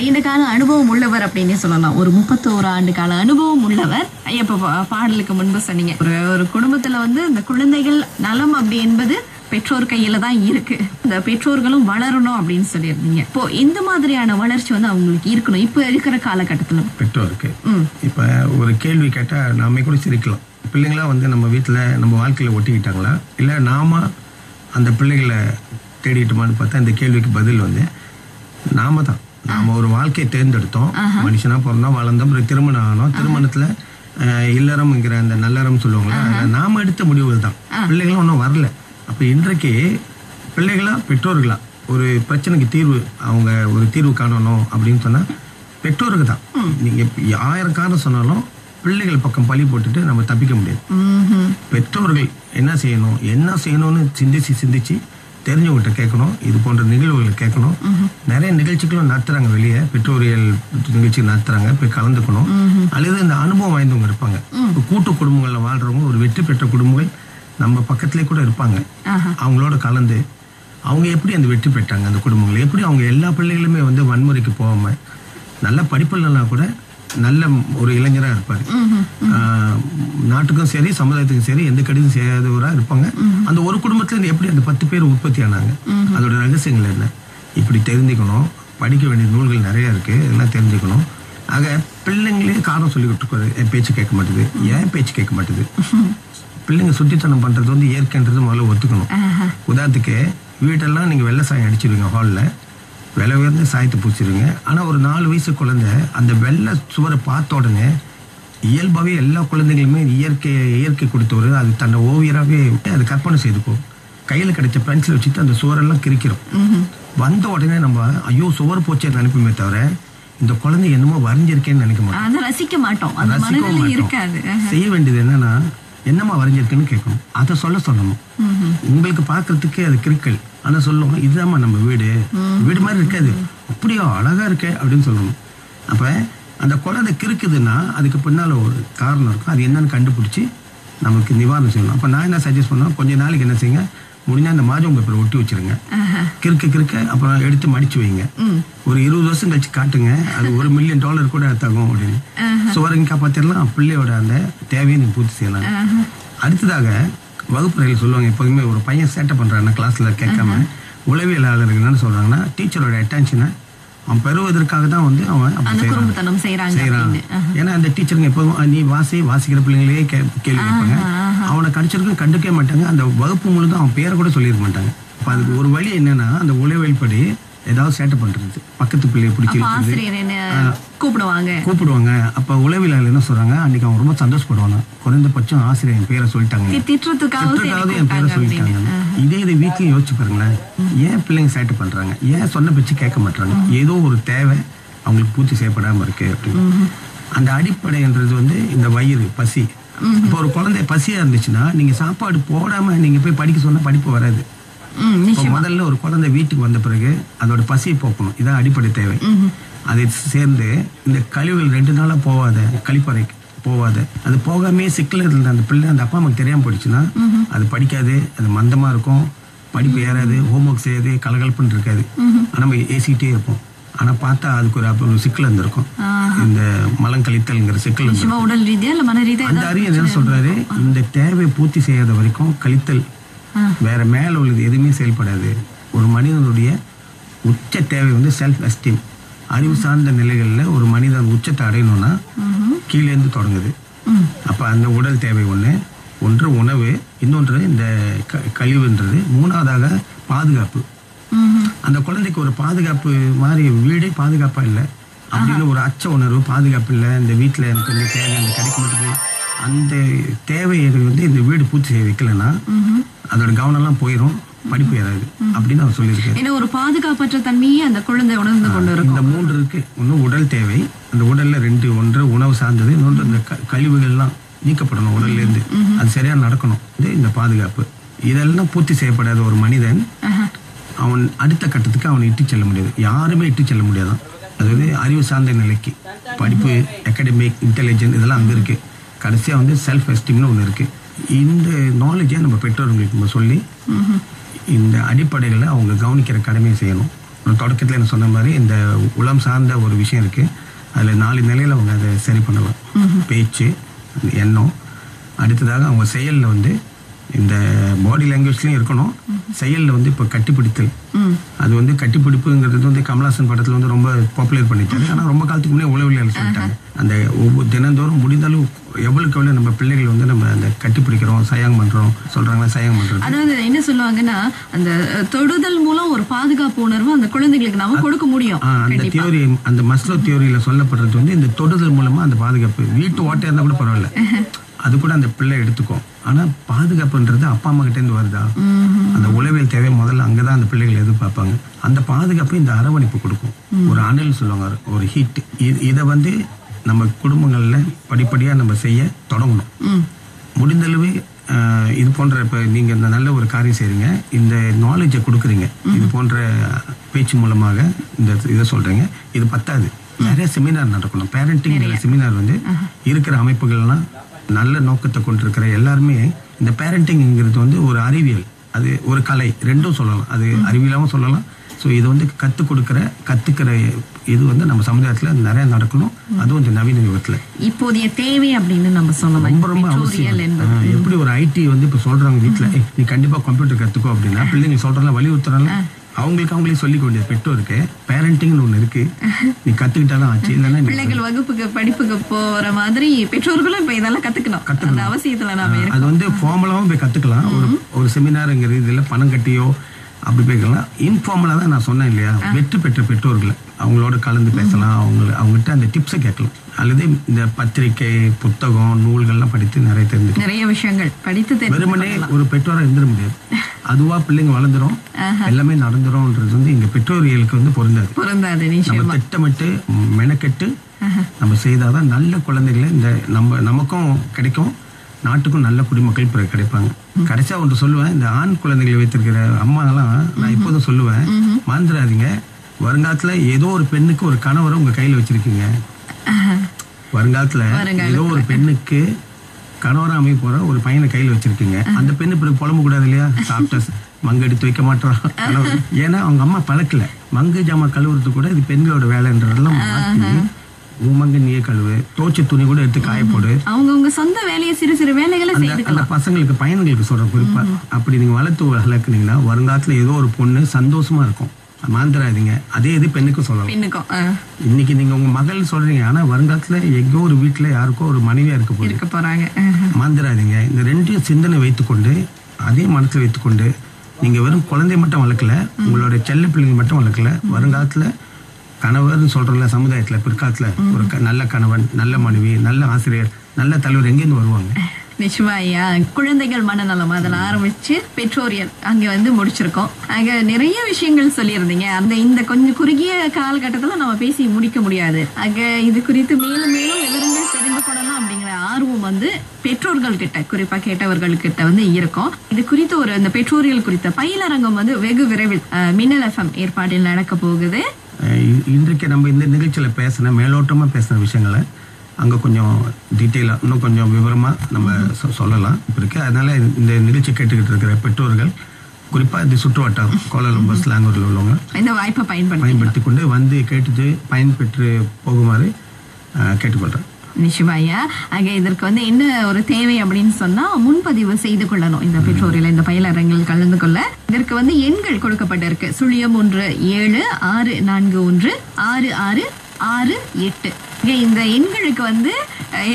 நீண்ட கால அனுபவம் உள்ளவர் அப்படின்னு சொல்லலாம். ஒரு 31 ஆண்டு கால அனுபவம் உள்ளவர். இப்ப பாடலுக்கு முன்பு சொன்னீங்க ஒரு குடும்பத்துல இந்த குழந்தைகள் நலம் அப்படி என்பது பெற்றோர் கையில தான் இருக்கு. இந்த பெற்றோர்களும் வளரணும் அப்படின்னு சொல்லியிருந்தீங்க. இப்போ இந்த மாதிரியான வளர்ச்சி அவங்களுக்கு இருக்கணும் இப்ப இருக்கிற காலகட்டத்துல பெற்றோருக்கு. இப்ப ஒரு கேள்வி கேட்டா நாம கூட சிரிக்கலாம். பிள்ளைங்களா நம்ம வீட்டுல நம்ம வாழ்க்கையில ஒட்டிக்கிட்டாங்களா இல்ல நாம அந்த பிள்ளைகளை தேடிட்டோமான்னு பார்த்தா இந்த கேள்விக்கு பதில் நாம தான். நாம ஒரு வாழ்க்கையை தேர்ந்தெடுத்தோம். மனுஷனா பிறந்தோம், வளர்ந்தோம், திருமணம் ஆனோம். திருமணத்துல இல்லறம்ங்கிற அந்த நல்லறம் சொல்லுவாங்களா, நாம எடுத்த முடிவுகள் தான். பிள்ளைகளும் ஒன்றும் வரல. அப்ப இன்றைக்கு பிள்ளைகளா பெற்றோர்களா ஒரு பிரச்சனைக்கு அவங்க ஒரு தீர்வு காணணும் அப்படின்னு சொன்னா பெற்றோருக்கு தான். நீங்க 1000 காரணம் சொன்னாலும் பிள்ளைகள் பக்கம் பழி போட்டுட்டு நம்ம தப்பிக்க முடியாது. பெற்றோர்கள் என்ன செய்யணும்னு சிந்திச்சு தெரிஞ்சவங்ககிட்ட கேட்கணும். இது போன்ற நிகழ்வுகளை கேட்கணும். நிறைய நிகழ்ச்சிகளும் நடத்துறாங்க, வெளியே பெற்றோரியல் நிகழ்ச்சி நடத்துறாங்க, போய் கலந்துக்கணும். அல்லது இந்த அனுபவம் வாய்ந்தவங்க இருப்பாங்க. கூட்டு குடும்பங்கள்ல வாழ்றவங்க, ஒரு வெற்றி பெற்ற குடும்பங்கள் நம்ம பக்கத்திலே கூட இருப்பாங்க. அவங்களோட கலந்து அவங்க எப்படி அந்த வெற்றி பெற்றாங்க, அந்த குடும்பங்கள் எப்படி அவங்க எல்லா பிள்ளைகளுமே வன்முறைக்கு போகாம நல்ல படிப்புலனா கூட நல்ல ஒரு இளைஞரா இருப்பாரு. நாட்டுக்கும் சரி சமுதாயத்துக்கும் சரி எந்த கடிதம் செய்யாதவரா இருப்பாங்க. அந்த ஒரு குடும்பத்துல எப்படி அந்த 10 பேர் உற்பத்தி ஆனாங்க, அதோட ரகசியங்கள் என்ன, இப்படி தெரிஞ்சுக்கணும். படிக்க வேண்டிய நூல்கள் நிறைய இருக்கு, எல்லாம் தெரிஞ்சுக்கணும். ஆக பிள்ளைங்களே காரணம் சொல்லிக்கிட்டு இருக்காரு, என் பேச்சு கேட்க மாட்டேது, ஏன் பேச்சு கேட்க மாட்டேது. பிள்ளைங்க சுட்டித்தனம் பண்றது இயற்கைன்றது முதல்ல ஒத்துக்கணும். உதாரணத்துக்கு வீட்டெல்லாம் நீங்க வெள்ளை சாயம் அடிச்சிருவீங்க, ஹால்ல விலை உயர்ந்த சாயத்தை பூச்சிருங்க. ஆனா ஒரு 4 வயசு குழந்தை அந்த வெள்ளை சுவரை பார்த்த உடனே இயல்பாவே எல்லா குழந்தைகளுமே இயற்கை கொடுத்தவரு அது தன்னை ஓவியராகவே அது கற்பனை செய்துக்கும். கையில கிடைச்ச பென்சில் வச்சுட்டு அந்த சுவரெல்லாம் கிரிக்கிறோம். வந்த உடனே நம்ம ஐயோ சுவர் போச்சே நினைப்புமே தவிர இந்த குழந்தை என்னமோ வரைஞ்சிருக்கேன்னு நினைக்க மாட்டோம், ரசிக்க மாட்டோம். செய்ய வேண்டியது என்னமா வரைஞ்சிருக்குன்னு கேட்கணும். அதை சொல்லணும். உங்களுக்கு பாக்குறதுக்கே அது கிரிக்கல், ஆனா சொல்லுவோம் இதுதாம்மா நம்ம வீடு மாதிரி இருக்காது, அப்படியோ அழகா இருக்க அப்படின்னு சொல்லணும். அப்ப அந்த குழந்தை கிறுக்குதுன்னா அதுக்கு பின்னால ஒரு காரணம் இருக்கும். அது என்னன்னு கண்டுபிடிச்சு நமக்கு நிவாரணம் செய்யணும். அப்ப நான் என்ன சஜஸ்ட் பண்ணுவேன், கொஞ்ச நாளைக்கு என்ன செய்யுங்க, முடிஞ்சா அந்த மாஜம் பேப்பரை ஒட்டி வச்சிருங்க. கிறுக்க அப்புறம் எடுத்து மடிச்சு வைங்க. ஒரு 20 வருஷம் கழிச்சு காட்டுங்க, அது $1 மில்லியன் கூட தகும் அப்படின்னு. சுவரங்க காப்பாத்திரலாம், பிள்ளையோட அந்த தேவையை நீங்க பூர்த்தி செய்யலாம். அடுத்ததாக வகுப்பறையில் சொல்லுவாங்க, எப்போதுமே ஒரு பையன் சேட்டை பண்றான்னா கிளாஸ்ல கேட்காம உளவியலாளர்கள் என்ன சொல்றாங்கன்னா, டீச்சரோட அட்டென்ஷனை அவன் பெறுவதற்காக தான் அவன் செய்யறான். ஏன்னா அந்த டீச்சருங்க எப்போதும் நீ வாசிக்கிற பிள்ளைங்களே கேள்வி கேட்பாங்க. அவனை கடிச்சிருக்கும் கண்டுக்கவே மாட்டாங்க. அந்த வகுப்பு முழுதும் அவன் பேரை கூட சொல்லியிருக்க மாட்டாங்க. அப்ப அதுக்கு ஒரு வழி என்னன்னா, அந்த உளவியல் படி ஏதாவது சேட்டை பண்றது, பக்கத்து பிள்ளைய பிடிச்சி கூப்பிடுவாங்க. அப்ப உளவியலாளர் என்ன சொல்றாங்க, அன்னைக்கு அவன் ரொம்ப சந்தோஷப்படுவாங்க, குறைந்தபட்சம் ஆசிரியர் என் பேரை சொல்லிட்டாங்க, திட்டுறதுக்காவது என் பேரை சொல்லிட்டாங்க. இதே வீட்லயும் யோசிச்சு பாருங்களேன், ஏன் பிள்ளைங்க சேட்டை பண்றாங்க, ஏன் சொன்ன பேச்சு கேட்க மாட்டாங்க, ஏதோ ஒரு தேவை அவங்களுக்கு பூர்த்தி செய்யப்படாம இருக்கு அப்படின்னு. அந்த அடிப்படைன்றது இந்த வயிறு பசி. இப்போ ஒரு குழந்தை பசியா இருந்துச்சுன்னா நீங்க சாப்பாடு போடாம நீங்க போய் படிக்க சொன்னா படிப்பு வராது. முதல்ல ஒரு குழந்தை வீட்டுக்கு வந்த பிறகு அதோட பசியை போக்கணும், இதான் அடிப்படை தேவை. அதை சேர்ந்து இந்த கழிவுகள் 2 நாளா போவாத, கழிப்பறைக்கு போவாத, அது போகாமே சிக்கல இருந்த அந்த பிள்ளை அந்த அப்பா அம்மாக்கு தெரியாம போயிடுச்சுன்னா அது படிக்காது, அது மந்தமா இருக்கும், படிப்பு ஏறாது, ஹோம்ஒர்க் செய்யாது, கலகலப்புன்னு இருக்காது. நம்ம ஏசிக்கிட்டே இருப்போம். ஆனா பார்த்தா அதுக்கு ஒரு சிக்கல் இருந்திருக்கும், இந்த மலம் கழித்தல்ங்கிற சிக்கல். அந்த அறிஞர் என்ன சொல்றாரு, இந்த தேவை பூர்த்தி செய்யாத வரைக்கும் கழித்தல் வேற மேல உள்ளது எதுவுமே செயல்படாது. ஒரு மனிதனுடைய உச்ச தேவை செல்ஃப் எஸ்டீம், அறிவு சார்ந்த நிலைகள்ல ஒரு மனிதன் உச்சத்தை அடையணும்னா கீழே இருந்து தொடங்குது. அப்ப அந்த உடல் தேவை ஒன்று உணவு, இன்னொன்று இந்த கழிவுன்றது, மூணாவதாக பாதுகாப்பு. அந்த குழந்தைக்கு ஒரு பாதுகாப்பு மாதிரி வீடே பாதுகாப்பா இல்லை அப்படின்னு ஒரு அச்ச உணர்வு, பாதுகாப்பு இல்லை, இந்த வீட்டுல எனக்கு இந்த தேவை அந்த கிடைக்க மாட்டேங்குது, அந்த தேவையை இந்த வீடு பூர்த்தி செய்ய வைக்கலன்னா அதோட கவனம் எல்லாம் போயிடும், படிப்பு ஏறாது அப்படின்னு அவர் சொல்லியிருக்காரு. ஒரு பாதுகாப்பற்ற தன்மையே அந்த குழந்தை உணர்ந்து கொண்டு இருக்கும். இந்த 3 இருக்கு. ஒன்று உடல் தேவை, அந்த உடல்ல 2, ஒன்று உணவு சார்ந்தது, இன்னொன்று இந்த கழிவுகள் எல்லாம் நீக்கப்படணும் உடல்ல இருந்து, அது சரியா நடக்கணும். இந்த பாதுகாப்பு இதெல்லாம் பூர்த்தி செய்யப்படாத ஒரு மனிதன் அவன் அடுத்த கட்டத்துக்கு அவனை இட்டு செல்ல முடியாது, யாருமே இட்டு செல்ல முடியாதான். அதாவது அறிவு சார்ந்த நிலைக்கு, படிப்பு, அகாடமிக் இன்டெலிஜென்ஸ் இதெல்லாம் அங்கே இருக்கு. கடைசியா செல்ஃப் எஸ்டீம்னு ஒன்று இருக்கு. இந்த நாலேஜை நம்ம பெற்றோர்களுக்கு நம்ம சொல்லி இந்த அடிப்படைகளை அவங்க கவனிக்கிற கடமையை செய்யணும். தொடக்கத்துல என்ன சொன்ன மாதிரி இந்த உளம் சார்ந்த ஒரு விஷயம் இருக்கு. அதுல 4 நிலையில அவங்க அதை சரி பண்ணலாம். பேச்சு, எண்ணம், அடுத்ததாக அவங்க செயல்ல வந்து இந்த பாடி லாங்குவேஜ்லயும் இருக்கணும். செயல்ல வந்து இப்ப கட்டிப்பிடித்தல், அது வந்து கட்டிப்பிடிப்புங்கிறது வந்து கமல்ஹாசன் படத்துல வந்து ரொம்ப பாப்புலர் பண்ணிட்டாரு. ஆனா ரொம்ப காலத்துக்கு முன்னே உளவியல் சொல்லிட்டாங்க. அந்த ஒவ்வொரு தினந்தோறும் முடிந்தாலும் எவ்வளவுக்கு எவ்வளவு நம்ம பிள்ளைகள் வந்து நம்ம அந்த கட்டிப்பிடிக்கிறோம், சயாங் பண்றோம் சொல்றாங்களா, சயாங் பண்றோம். அதாவது என்ன சொல்லுவாங்கன்னா அந்த தொடுதல் மூலம் ஒரு பாதுகாப்பு உணர்வு அந்த குழந்தைகளுக்கு நாம கொடுக்க முடியும். அந்த தியோரி, அந்த மஸ்லோ தியோரியில சொல்லப்படுறது வந்து இந்த தொடுதல் மூலமா அந்த பாதுகாப்பு. வீட்டு ஓட்டையா இருந்தா கூட பரவாயில்ல, அது கூட அந்த பிள்ளை எடுத்துக்கும். ஆனா பாதுகாப்புன்றது அப்பா அம்மா கிட்ட இருந்து வருதா, அந்த உளவியல் தேவை முதல்ல அங்கதான் அந்த பிள்ளைகள் எதிர்பார்ப்பாங்க. அந்த பாதுகாப்பு இந்த அரவணைப்பு கொடுக்கும். ஒரு அனல் சொல்லுவாங்க, ஒரு ஹீட். இதை வந்து நம்ம குடும்பங்கள்ல படிப்படியா நம்ம செய்ய தொடங்கணும். முடிந்தளவு இது போன்ற இப்ப நீங்க இந்த நல்ல ஒரு காரியம் செய்றீங்க, இந்த நாலேஜை கொடுக்குறீங்க, இது போன்ற பேச்சு மூலமாக இந்த இதை சொல்றீங்க. இது பத்தாது, நிறைய செமினார் நடக்கணும். பேரண்டிங் செமினார் வந்து இருக்கிற அமைப்புகள்லாம் நல்ல நோக்கத்தை கொண்டிருக்கிற எல்லாருமே இந்த பேரண்டிங்கிறது வந்து ஒரு அறிவியல், அது ஒரு கலை, ரெண்டும் சொல்லலாம். அது அறிவியலாவும் சொல்லலாம். ஸோ இது வந்து கத்துக்கிற இது வந்து நம்ம சமுதாயத்துல நிறைய நடக்கணும். அதுவும் இந்த நவீன யுகத்துல இப்போதைய தேவை அப்படின்னு நம்ம சொல்லலாம். ரொம்ப ரொம்ப அவசியம். எப்படி ஒரு ஐடி வந்து இப்ப சொல்றாங்க வீட்டுல, நீ கண்டிப்பா கம்ப்யூட்டர் கத்துக்கோ அப்படின்னா பிள்ளைங்க சொல்றாங்க, வலியுறுத்துறாங்க. அவங்களுக்கு அவங்களே சொல்லிக்க வேண்டியது பெற்றோருக்கு. பேரண்டிங்னு ஒண்ணு இருக்கு, நீ கத்துக்கிட்டாலும் ஆச்சு. இல்லைன்னா பிள்ளைகள் வகுப்புக்கு படிப்புக்கு போற மாதிரி பெற்றோர்களும் இப்ப இதெல்லாம் கத்துக்கணும். அவசியத்துல நாம அது வந்து ஃபார்மலாவும் போய் கத்துக்கலாம். ஒரு செமினாருங்கிற இதுல பணம் கட்டியோ அப்படி போய்க்கலாம். இன்ஃபார்மலா தான் நான் சொன்னேன் இல்லையா, வெற்றி பெற்ற பெற்றோர்களை அவங்களோட கலந்து பேசலாம், அவங்ககிட்ட அந்த டிப்ஸை கேட்கலாம். அல்லது இந்த பத்திரிகை, புத்தகம், நூல்கள்லாம் படித்து நிறைய விஷயங்கள் படித்து வெறுமனே ஒரு பெற்றோரா இருந்துட முடியாது. அதுவா பிள்ளைங்க வளர்ந்துரும், எல்லாமே நடந்துரும்ன்றது வந்து எங்க பெற்றோர்களுக்கு வந்து பொருந்தாது. நம்ம திட்டமிட்டு மெனக்கெட்டு நம்ம செய்தாதான் நல்ல குழந்தைகளை இந்த நமக்கும் கிடைக்கும், நாட்டுக்கும் நல்ல குடிமக்கள் கிடைப்பாங்க. கடைசியா ஒன்று சொல்லுவேன், இந்த ஆண் குழந்தைகளை வைத்திருக்கிற அம்மாலாம் நான் இப்போதும் சொல்லுவேன், மறந்துடாதீங்க, வருங்காலத்துல ஏதோ ஒரு பெண்ணுக்கு ஒரு கணவரை உங்க கையில வச்சிருக்கீங்க. வருங்காலத்துல ஏதோ ஒரு பெண்ணுக்கு கணவரா அமைய போற ஒரு பையனை கையில வச்சிருக்கீங்க. அந்த பெண்ணு பிறகு புலம்பு கூடாது இல்லையா, சாப்பிட்ட மங்கு எடுத்து வைக்க மாட்டான் கணவர். ஏன்னா அவங்க அம்மா பழக்கல. மங்கு ஜாமா கழுவுறது கூட இது பெண்களோட வேலைன்றதெல்லாம் உமங்க நீயே கழுவு, தோச்ச துணி கூட எடுத்து காய போடு. அவங்க சொந்த வேலையை சிறு சிறு வேலைகளை அந்த பசங்களுக்கு பையன்களுக்கு சொல்ற குறிப்பா. அப்படி நீங்க வளர்த்து வளர்க்குனீங்கன்னா வருங்காலத்துல ஏதோ ஒரு பொண்ணு சந்தோஷமா இருக்கும். மறந்துடாதீங்க. அதே இது பெண்ணுக்கும் சொல்லலாம். இன்னைக்கு நீங்க உங்க மகள் சொல்றீங்க, ஆனா வருங்காலத்துல எங்கோ ஒரு வீட்டுல யாருக்கோ ஒரு மனைவியா இருக்க போறாங்க. மறந்துடாதீங்க. இந்த ரெண்டையும் சிந்தனை வைத்துக்கொண்டு, அதே மனசுல வைத்துக்கொண்டு, நீங்க வெறும் குழந்தை மட்டும் வளர்க்கல, உங்களோட செல்ல பிள்ளைங்க மட்டும் வளர்க்கல, வருங்காலத்துல கணவர்னு சொல்றல சமுதாயத்துல பிற்காலத்துல ஒரு நல்ல கணவன், நல்ல மனைவி, நல்ல ஆசிரியர், நல்ல தலைவர் எங்கேருந்து வருவாங்க. நிச்சயமா ஐயா. குழந்தைகள் மனநலம் அதில் ஆரம்பிச்சு பெற்றோரியல் அங்க வந்து முடிச்சிருக்கோம். அங்க நிறைய விஷயங்கள் சொல்லியிருந்தீங்க. இந்த கொஞ்சம் குறுகிய காலகட்டத்துல நம்ம பேசி முடிக்க முடியாது. அங்க இது குறித்து மேலும் மேலும் விவரங்கள் தெரிந்து கொள்ளலாம் அப்படிங்கிற ஆர்வம் வந்து பெற்றோர்கள் கிட்ட, குறிப்பா கேட்டவர்கள் கிட்ட வந்து இருக்கும். இது குறித்து ஒரு இந்த பெற்றோரியல் குறித்த பயிலரங்கம் வந்து வெகு விரைவில் மின்னல் FM ஏற்பாட்டில் நடக்க போகுது. இன்றைக்கு நம்ம இந்த நிகழ்ச்சியில பேசின மேலோட்டமா பேசின விஷயங்களை அங்க கொஞ்சம் டீட்டெயிலா இன்னும் கொஞ்சம் விவரமா நம்ம சொல்லலாம் இருக்கு. அதனால இந்த நிகழ்ச்சி கேட்டுக்கிட்டு இருக்கிற பெற்றோர்கள், குறிப்பா இந்த சுற்று வட்டாரம் கோலாலம்பர் ஸ்லாங்கூர்ல உள்ளவங்க இந்த வாய்ப்பை பயன்படுத்தி கொண்டு வந்து கேட்டுட்டு பயன்பெற்று போகுமாறு கேட்டுக்கொள்றேன். நிச்சயமாயா. ஆக இதற்கு வந்து என்ன ஒரு தேவை அப்படின்னு சொன்னா முன்பதிவு செய்து கொள்ளணும். இந்த பெற்றோரில் இந்த பயிலரங்கில் கலந்து கொள்ள இதற்கு வந்து எண்கள் கொடுக்கப்பட்டிருக்கு. 0176416668. இந்த எண்களுக்கு வந்து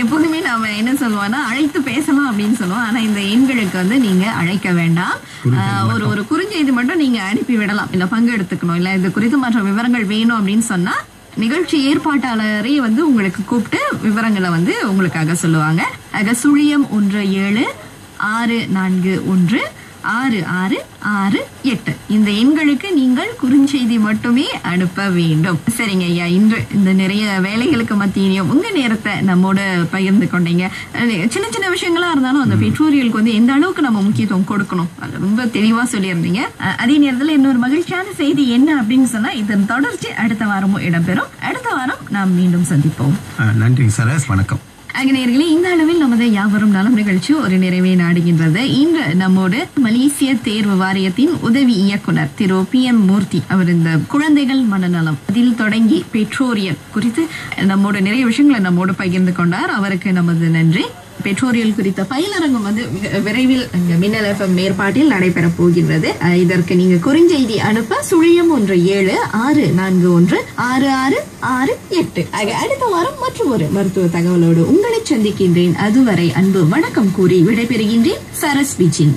எப்போதுமே நாம என்ன சொல்லுவோம்னா அழைத்து பேசலாம் அப்படின்னு சொல்லுவோம். ஆனா இந்த எண்களுக்கு வந்து நீங்க அழைக்க வேண்டாம். ஒரு குறுஞ்செய்தி மட்டும் நீங்க அனுப்பி விடலாம். இல்ல பங்கெடுத்துக்கணும், இல்ல இது குறித்து மற்ற விவரங்கள் வேணும் அப்படின்னு சொன்னா நிகழ்ச்சி ஏற்பாட்டாளரே வந்து உங்களுக்கு கூப்பிட்டு விவரங்களை வந்து உங்களுக்காக சொல்லுவாங்க. ஆக 0176416668 இந்த எண்களுக்கு நீங்கள் குறுஞ்செய்தி மட்டுமே அனுப்ப வேண்டும். சரிங்க ஐயா, இன்று இந்த நிறைய வேலைகளுக்கு மத்தியிலையும் உங்க நேரத்தை நம்மோட பகிர்ந்து கொண்டீங்க. சின்ன சின்ன விஷயங்களா இருந்தாலும் அந்த பெற்றோரியலுக்கு வந்து எந்த அளவுக்கு நம்ம முக்கியத்துவம் கொடுக்கணும் அது ரொம்ப தெளிவா சொல்லியிருந்தீங்க. அதே நேரத்தில் இன்னொரு மகிழ்ச்சியான செய்தி என்ன அப்படின்னு சொன்னா இதன் தொடர்ச்சி அடுத்த வாரமும் இடம்பெறும். அடுத்த வாரம் நாம் மீண்டும் சந்திப்போம். நன்றி சரஸ், வணக்கம். நேயர்களே, இந்த அளவில் நமது யாவரும் நலம் நிகழ்ச்சி ஒரு நிறைவை நாடுகின்றது. இன்று நம்மோடு மலேசிய தேர்வு வாரியத்தின் உதவி இயக்குனர் திரு PM மூர்த்தி அவர் இந்த குழந்தைகள் மனநலம் அதில் தொடங்கி பெற்றோரியல் குறித்து நம்மோடு நிறைய விஷயங்களை நம்மோடு பகிர்ந்து கொண்டார். அவருக்கு நமது நன்றி. பெற்றோரியல் குறித்த பயிலரங்கம் விரைவில் மின்னல் FM மேற்பாட்டில் நடைபெற போகின்றது. இதற்கு நீங்க குறுஞ்செய்தி அனுப்ப 017-641-6668. அடுத்த வாரம் மற்றும் ஒரு மருத்துவ தகவலோடு உங்களை சந்திக்கின்றேன். அதுவரை அன்பு வணக்கம் கூறி விடைபெறுகின்றேன். சரஸ் விஜின்.